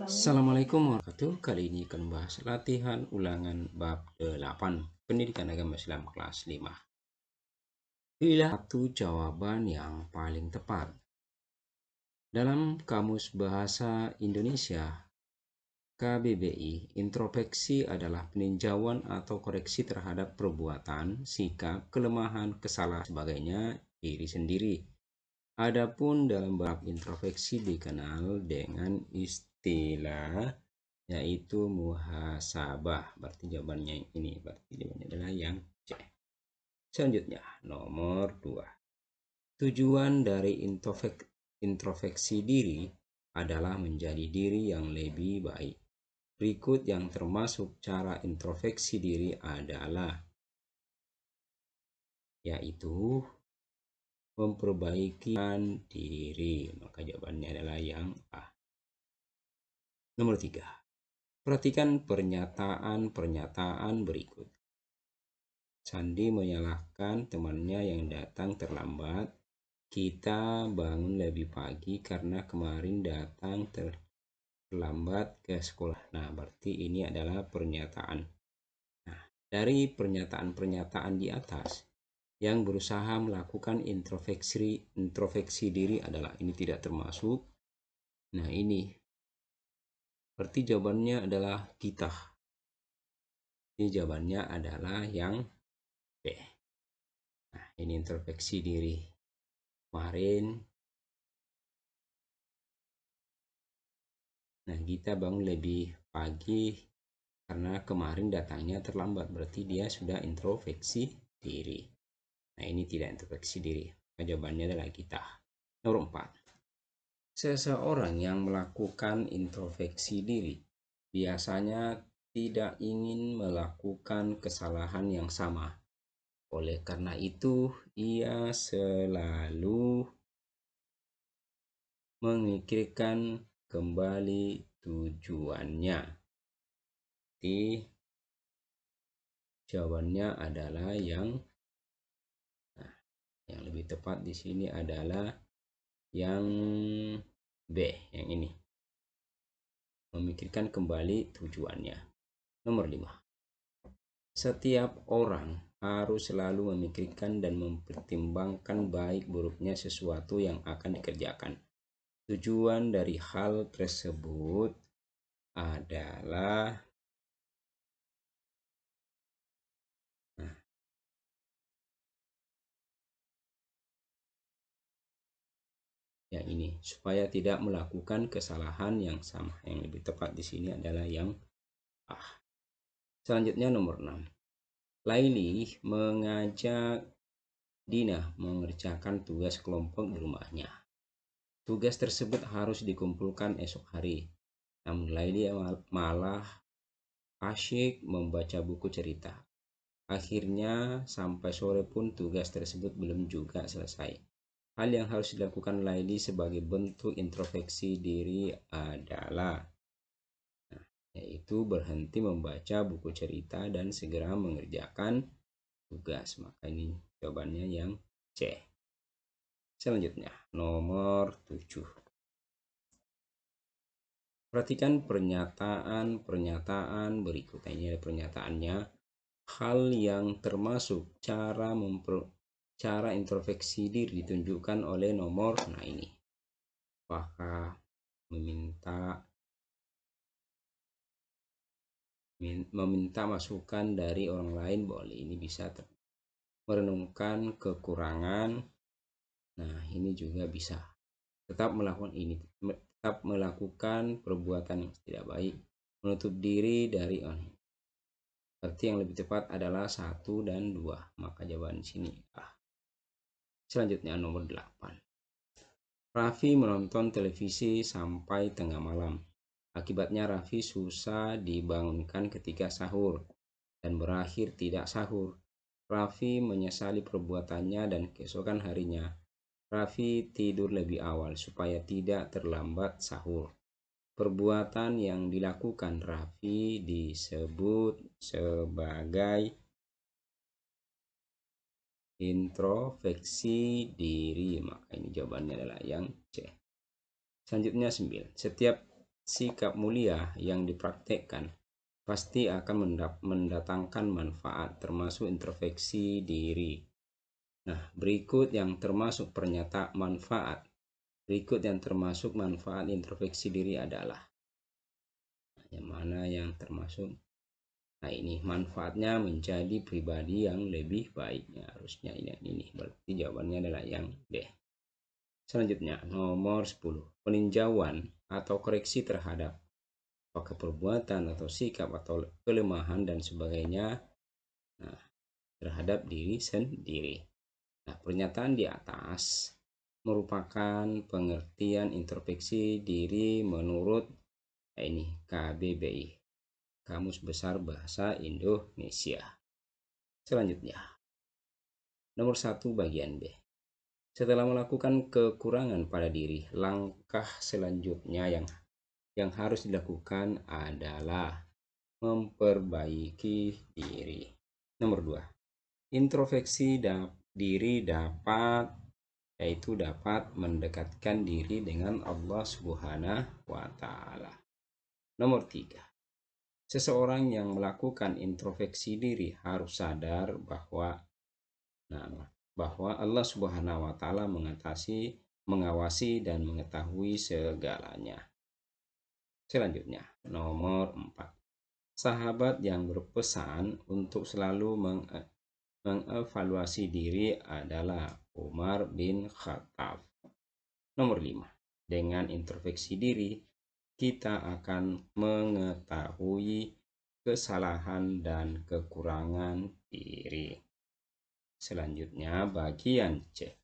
Assalamualaikum warahmatullahi wabarakatuh. Kali ini akan membahas latihan ulangan bab 8 Pendidikan Agama Islam kelas 5. Pilih satu jawaban yang paling tepat. Dalam Kamus Bahasa Indonesia KBBI, introspeksi adalah peninjauan atau koreksi terhadap perbuatan, sikap, kelemahan, kesalahan, sebagainya diri sendiri. Adapun dalam bab introspeksi dikenal dengan istilah yaitu muhasabah. Berarti jawabannya ini, berarti jawabannya adalah yang C. Selanjutnya nomor 2. Tujuan dari introspeksi diri adalah menjadi diri yang lebih baik. Berikut yang termasuk cara introspeksi diri adalah yaitu memperbaiki diri. Maka jawabannya adalah yang A. Nomor 3. Perhatikan pernyataan-pernyataan berikut. Sandi menyalahkan temannya yang datang terlambat. Kita bangun lebih pagi karena kemarin datang terlambat ke sekolah. Nah, berarti ini adalah pernyataan. Nah, dari pernyataan-pernyataan di atas, yang berusaha melakukan introspeksi diri adalah ini tidak termasuk. Nah, ini berarti jawabannya adalah kita. Ini jawabannya adalah yang B. Nah, ini introspeksi diri. Kemarin, nah kita bangun lebih pagi karena kemarin datangnya terlambat. Berarti dia sudah introspeksi diri. Nah, ini tidak introspeksi diri. Nah, jawabannya adalah kita. Nomor 4. Seseorang yang melakukan introspeksi diri biasanya tidak ingin melakukan kesalahan yang sama. Oleh karena itu, ia selalu memikirkan kembali tujuannya. Jadi, jawabannya adalah yang lebih tepat di sini adalah yang B, yang ini. Memikirkan kembali tujuannya. Nomor 5. Setiap orang harus selalu memikirkan dan mempertimbangkan baik buruknya sesuatu yang akan dikerjakan. Tujuan dari hal tersebut adalah yang ini, supaya tidak melakukan kesalahan yang sama. Yang lebih tepat di sini adalah yang A. Selanjutnya nomor 6. Laili mengajak Dina mengerjakan tugas kelompok di rumahnya. Tugas tersebut harus dikumpulkan esok hari. Namun Laili malah asyik membaca buku cerita. Akhirnya sampai sore pun tugas tersebut belum juga selesai. Hal yang harus dilakukan Laili sebagai bentuk introspeksi diri adalah yaitu berhenti membaca buku cerita dan segera mengerjakan tugas. Maka ini jawabannya yang C. Selanjutnya nomor 7. Perhatikan pernyataan-pernyataan berikut. Ini ada pernyataannya. Hal yang termasuk cara introspeksi diri ditunjukkan oleh nomor. Nah, ini. Apakah meminta masukan dari orang lain boleh. Ini bisa merenungkan kekurangan. Nah, ini juga bisa. Tetap melakukan perbuatan yang tidak baik, menutup diri dari orang. Berarti yang lebih tepat adalah 1 dan 2. Maka jawaban sini A. Selanjutnya nomor 8. Raffi menonton televisi sampai tengah malam. Akibatnya Raffi susah dibangunkan ketika sahur dan berakhir tidak sahur. Raffi menyesali perbuatannya dan keesokan harinya Raffi tidur lebih awal supaya tidak terlambat sahur. Perbuatan yang dilakukan Raffi disebut sebagai introspeksi diri. Maka ini jawabannya adalah yang C. Selanjutnya 9. Setiap sikap mulia yang dipraktekkan pasti akan mendatangkan manfaat, termasuk introspeksi diri. Nah, berikut yang termasuk manfaat introspeksi diri adalah yang mana yang termasuk. Nah, ini manfaatnya menjadi pribadi yang lebih baik. Ya, harusnya ini. Berarti jawabannya adalah yang D. Selanjutnya, nomor 10. Peninjauan atau koreksi terhadap apakah perbuatan atau sikap atau kelemahan dan sebagainya, nah, terhadap diri sendiri. Nah, pernyataan di atas merupakan pengertian introspeksi diri menurut ini KBBI, Kamus Besar Bahasa Indonesia. Selanjutnya, nomor 1 bagian B. Setelah melakukan kekurangan pada diri, langkah selanjutnya yang harus dilakukan adalah memperbaiki diri. Nomor 2. Introspeksi diri dapat mendekatkan diri dengan Allah Subhanahu wa Ta'ala. Nomor 3. Seseorang yang melakukan introspeksi diri harus sadar bahwa Allah Subhanahu wa Ta'ala mengawasi dan mengetahui segalanya. Selanjutnya, nomor 4. Sahabat yang berpesan untuk selalu mengevaluasi diri adalah Umar bin Khattab. Nomor 5. Dengan introspeksi diri, kita akan mengetahui kesalahan dan kekurangan diri. Selanjutnya, bagian C.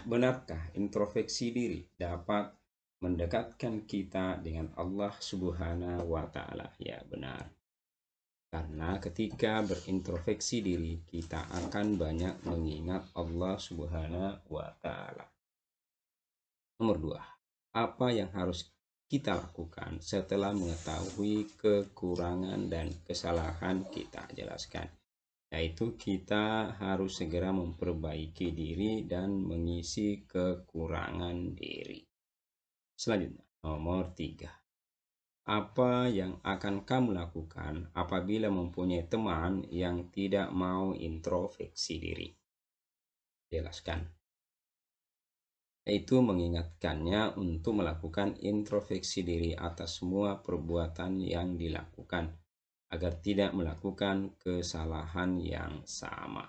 Benarkah introspeksi diri dapat mendekatkan kita dengan Allah Subhanahu wa Ta'ala? Ya, benar. Karena ketika berintrospeksi diri, kita akan banyak mengingat Allah Subhanahu wa Ta'ala. Nomor 2. Apa yang harus kita lakukan setelah mengetahui kekurangan dan kesalahan kita? Jelaskan. Yaitu kita harus segera memperbaiki diri dan mengisi kekurangan diri. Selanjutnya, nomor 3. Apa yang akan kamu lakukan apabila mempunyai teman yang tidak mau introspeksi diri? Jelaskan. Yaitu mengingatkannya untuk melakukan introspeksi diri atas semua perbuatan yang dilakukan, agar tidak melakukan kesalahan yang sama.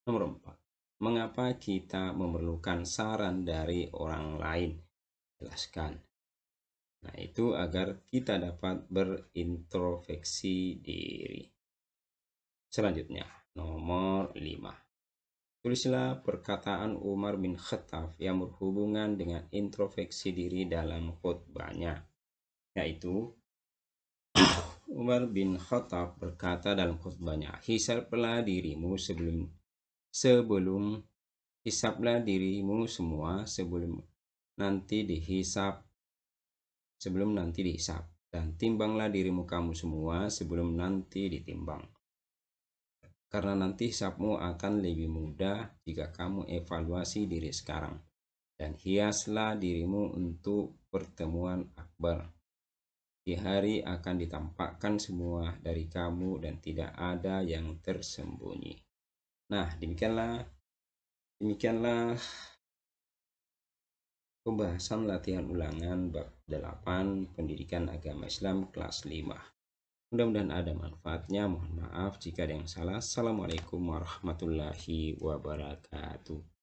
Nomor 4. Mengapa kita memerlukan saran dari orang lain? Jelaskan. Nah, itu agar kita dapat berintrospeksi diri. Selanjutnya, nomor 5. Tulislah perkataan Umar bin Khattab yang berhubungan dengan introspeksi diri dalam khutbahnya. Yaitu, Umar bin Khattab berkata dalam khutbahnya, hisablah dirimu hisablah dirimu semua sebelum nanti dihisab, dan timbanglah dirimu kamu semua sebelum nanti ditimbang. Karena nanti hisabmu akan lebih mudah jika kamu evaluasi diri sekarang. Dan hiaslah dirimu untuk pertemuan akbar. Di hari akan ditampakkan semua dari kamu dan tidak ada yang tersembunyi. Nah, demikianlah pembahasan latihan ulangan bab 8 Pendidikan Agama Islam kelas 5. Mudah-mudahan ada manfaatnya. Mohon maaf jika ada yang salah. Assalamualaikum warahmatullahi wabarakatuh.